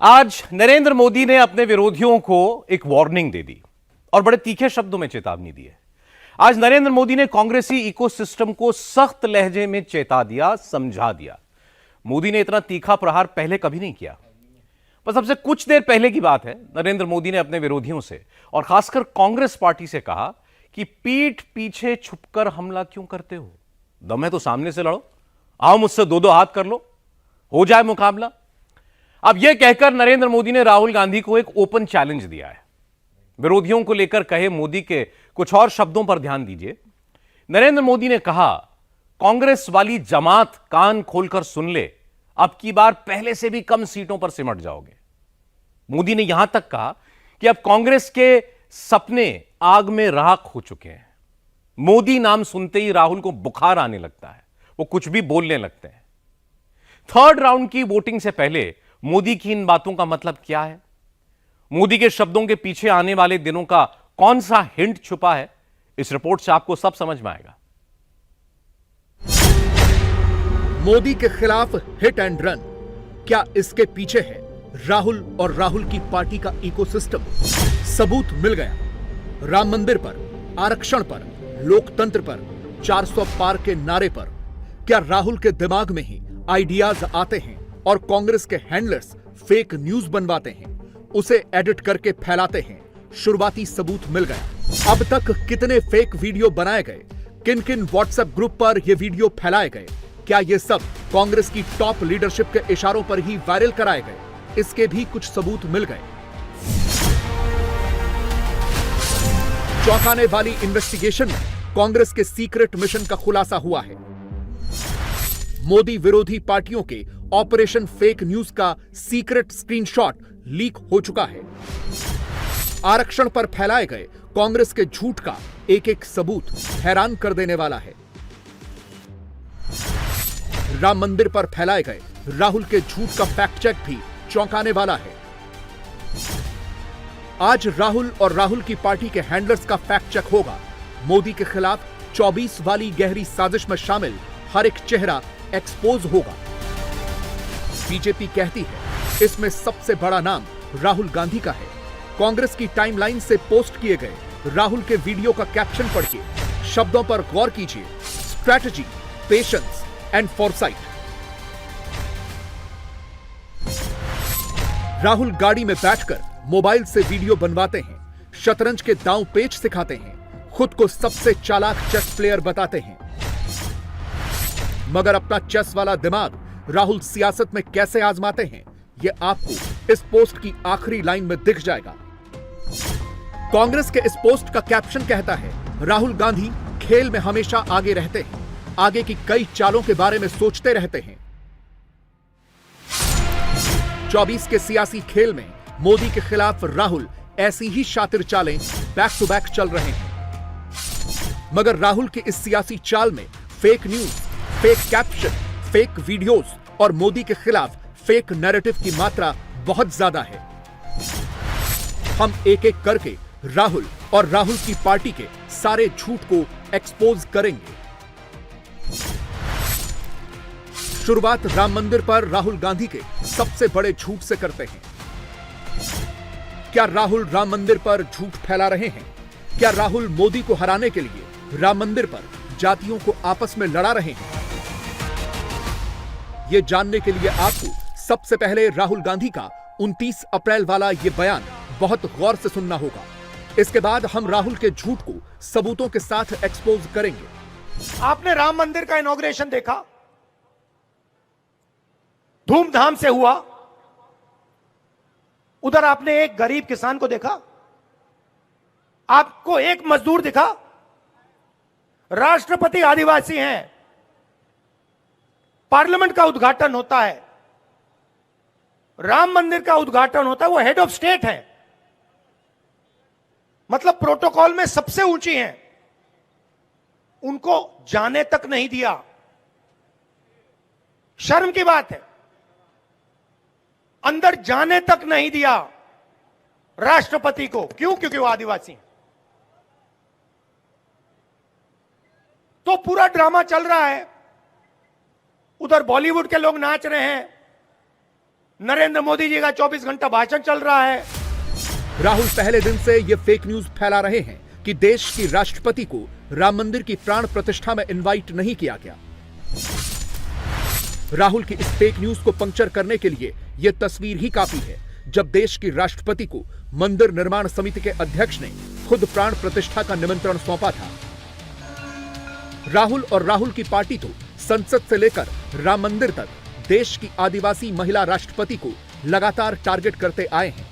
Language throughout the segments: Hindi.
आज नरेंद्र मोदी ने अपने विरोधियों को एक वार्निंग दे दी और बड़े तीखे शब्दों में चेतावनी दी है। आज नरेंद्र मोदी ने कांग्रेसी इकोसिस्टम को सख्त लहजे में चेता दिया, समझा दिया। मोदी ने इतना तीखा प्रहार पहले कभी नहीं किया। बस अब से कुछ देर पहले की बात है, नरेंद्र मोदी ने अपने विरोधियों से और खासकर कांग्रेस पार्टी से कहा कि पीठ पीछे छुपकर हमला क्यों करते हो? दम है तो सामने से लड़ो, आओ मुझसे दो दो हाथ कर लो, हो जाए मुकाबला। अब यह कहकर नरेंद्र मोदी ने राहुल गांधी को एक ओपन चैलेंज दिया है। विरोधियों को लेकर कहे मोदी के कुछ और शब्दों पर ध्यान दीजिए। नरेंद्र मोदी ने कहा, कांग्रेस वाली जमात कान खोलकर सुन ले, अब की बार पहले से भी कम सीटों पर सिमट जाओगे। मोदी ने यहां तक कहा कि अब कांग्रेस के सपने आग में राख हो चुके हैं। मोदी नाम सुनते ही राहुल को बुखार आने लगता है, वो कुछ भी बोलने लगते हैं। थर्ड राउंड की वोटिंग से पहले मोदी की इन बातों का मतलब क्या है? मोदी के शब्दों के पीछे आने वाले दिनों का कौन सा हिंट छुपा है? इस रिपोर्ट से आपको सब समझ में आएगा। मोदी के खिलाफ हिट एंड रन, क्या इसके पीछे है राहुल और राहुल की पार्टी का इकोसिस्टम? सबूत मिल गया। राम मंदिर पर, आरक्षण पर, लोकतंत्र पर, 400 पार के नारे पर। क्या राहुल के दिमाग में ही आइडियाज आते हैं और कांग्रेस के हैंडलर्स फेक न्यूज बनवाते हैं, उसे एडिट करके फैलाते हैं? शुरुआती सबूत मिल गया। अब तक कितने फेक वीडियो बनाए गए, किन किन व्हाट्सएप ग्रुप पर यह वीडियो फैलाए गए, क्या ये सब कांग्रेस की टॉप लीडरशिप के इशारों पर ही वायरल कराए गए? इसके भी कुछ सबूत मिल गए। चौंकाने वाली इन्वेस्टिगेशन में कांग्रेस के सीक्रेट मिशन का खुलासा हुआ है। मोदी विरोधी पार्टियों के ऑपरेशन फेक न्यूज का सीक्रेट स्क्रीनशॉट लीक हो चुका है। आरक्षण पर फैलाए गए कांग्रेस के झूठ का एक एक सबूत हैरान कर देने वाला है। राम मंदिर पर फैलाए गए राहुल के झूठ का फैक्ट चेक भी चौंकाने वाला है। आज राहुल और राहुल की पार्टी के हैंडलर्स का फैक्ट चेक होगा। मोदी के खिलाफ 24 वाली गहरी साजिश में शामिल हर एक चेहरा एक्सपोज होगा। बीजेपी कहती है इसमें सबसे बड़ा नाम राहुल गांधी का है। कांग्रेस की टाइमलाइन से पोस्ट किए गए राहुल के वीडियो का कैप्शन पढ़िए, शब्दों पर गौर कीजिए। Strategy, patience and Forsyte. Rahul गाड़ी में बैठकर मोबाइल से वीडियो बनवाते हैं, शतरंज के दांव पेच सिखाते हैं, खुद को सबसे चालाक चेस प्लेयर बताते हैं। मगर अपना चेस वाला दिमाग राहुल सियासत में कैसे आजमाते हैं, यह आपको इस पोस्ट की आखिरी लाइन में दिख जाएगा। कांग्रेस के इस पोस्ट का कैप्शन कहता है, राहुल गांधी खेल में हमेशा आगे रहते हैं, आगे की कई चालों के बारे में सोचते रहते हैं। 24 के सियासी खेल में मोदी के खिलाफ राहुल ऐसी ही शातिर चालें बैक टू बैक चल रहे हैं। मगर राहुल की इस सियासी चाल में fake news, fake caption, fake videos और मोदी के खिलाफ फेक नैरेटिव की मात्रा बहुत ज्यादा है। हम एक एक करके राहुल और राहुल की पार्टी के सारे झूठ को एक्सपोज करेंगे। शुरुआत राम मंदिर पर राहुल गांधी के सबसे बड़े झूठ से करते हैं। क्या राहुल राम मंदिर पर झूठ फैला रहे हैं? क्या राहुल मोदी को हराने के लिए राम मंदिर पर जातियों को आपस में लड़ा रहे हैं? यह जानने के लिए आपको सबसे पहले राहुल गांधी का 29 अप्रैल वाला यह बयान बहुत गौर से सुनना होगा। इसके बाद हम राहुल के झूठ को सबूतों के साथ एक्सपोज करेंगे। आपने राम मंदिर का इनॉग्रेशन देखा, धूमधाम से हुआ। उधर आपने एक गरीब किसान को देखा, आपको एक मजदूर दिखा। राष्ट्रपति आदिवासी हैं, पार्लियामेंट का उद्घाटन होता है, राम मंदिर का उद्घाटन होता है, वो हेड ऑफ स्टेट है, मतलब प्रोटोकॉल में सबसे ऊंची हैं, उनको जाने तक नहीं दिया। शर्म की बात है, अंदर जाने तक नहीं दिया राष्ट्रपति को। क्यों? क्योंकि वो आदिवासी हैं। तो पूरा ड्रामा चल रहा है, उधर बॉलीवुड के लोग नाच रहे हैं, नरेंद्र मोदी जी का 24 घंटा भाषण चल रहा है। राहुल पहले दिन से ये फेक न्यूज फैला रहे हैं कि देश की राष्ट्रपति को राम मंदिर की प्राण प्रतिष्ठा में इनवाइट नहीं किया गया। राहुल की इस फेक न्यूज को पंक्चर करने के लिए यह तस्वीर ही काफी है, जब देश की राष्ट्रपति को मंदिर निर्माण समिति के अध्यक्ष ने खुद प्राण प्रतिष्ठा का निमंत्रण सौंपा था। राहुल और राहुल की पार्टी तो संसद से लेकर राम मंदिर तक देश की आदिवासी महिला राष्ट्रपति को लगातार टारगेट करते आए हैं।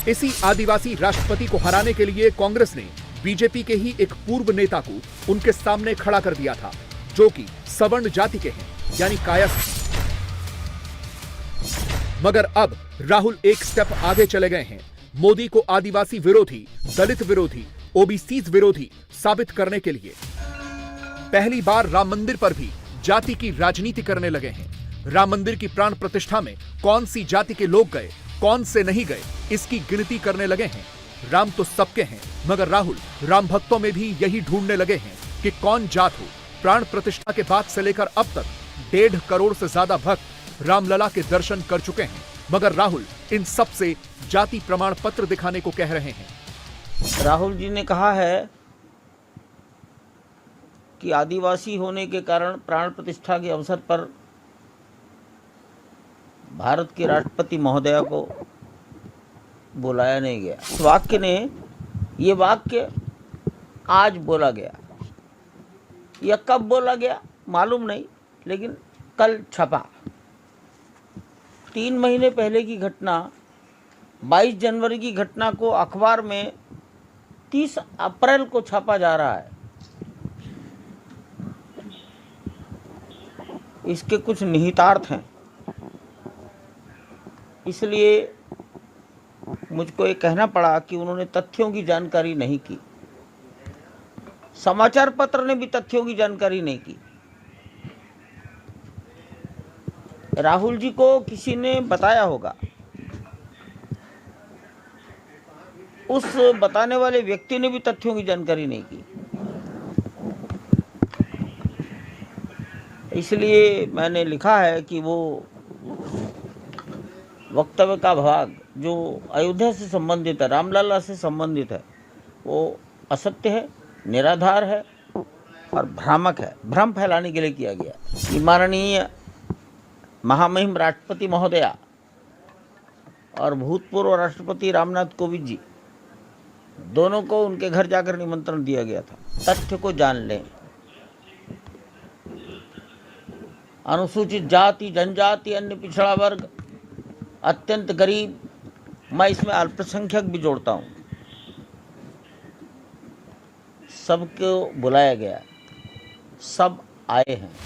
इसी आदिवासी राष्ट्रपति को हराने के लिए कांग्रेस ने बीजेपी के ही एक पूर्व नेता को उनके सामने खड़ा कर दिया था, जो कि सवर्ण जाति के हैं, यानी कायस्थ। मगर अब राहुल एक स्टेप आगे चले गए हैं, मोदी को आदिवासी विरोधी, दलित विरोधी, ओबीसी विरोधी साबित करने के लिए। पहली बार राम मंदिर पर भी जाति की राजनीति करने लगे हैं। राम मंदिर की प्राण प्रतिष्ठा में कौन सी जाति के लोग गए, कौन से नहीं गए, इसकी गिनती करने लगे हैं। राम तो सबके हैं, मगर राहुल राम भक्तों में भी यही ढूंढने लगे हैं कि कौन जात हो। प्राण प्रतिष्ठा के बाद से लेकर अब तक 1.5 करोड़ से ज्यादा भक्त रामलला के दर्शन कर चुके हैं, मगर राहुल इन सब से जाति प्रमाण पत्र दिखाने को कह रहे हैं। राहुल जी ने कहा है कि आदिवासी होने के कारण प्राण प्रतिष्ठा के अवसर पर भारत के राष्ट्रपति महोदया को बुलाया नहीं गया। इस वाक्य ने, ये वाक्य आज बोला गया, यह कब बोला गया मालूम नहीं, लेकिन कल छपा। 3 महीने पहले की घटना, 22 जनवरी की घटना को अखबार में 30 अप्रैल को छापा जा रहा है। इसके कुछ निहितार्थ हैं, इसलिए मुझको ये कहना पड़ा कि उन्होंने तथ्यों की जानकारी नहीं की। समाचार पत्र ने भी तथ्यों की जानकारी नहीं की। राहुल जी को किसी ने बताया होगा, उस बताने वाले व्यक्ति ने भी तथ्यों की जानकारी नहीं की। इसलिए मैंने लिखा है कि वो वक्तव्य का भाग जो अयोध्या से संबंधित है, रामलला से संबंधित है, वो असत्य है, निराधार है और भ्रामक है, भ्रम फैलाने के लिए किया गया। माननीय महामहिम राष्ट्रपति महोदया और भूतपूर्व राष्ट्रपति रामनाथ कोविंद जी दोनों को उनके घर जाकर निमंत्रण दिया गया था। तथ्य को जान लें। अनुसूचित जाति, जनजाति, अन्य पिछड़ा वर्ग, अत्यंत गरीब, मैं इसमें अल्पसंख्यक भी जोड़ता हूँ, सबको बुलाया गया, सब आए हैं।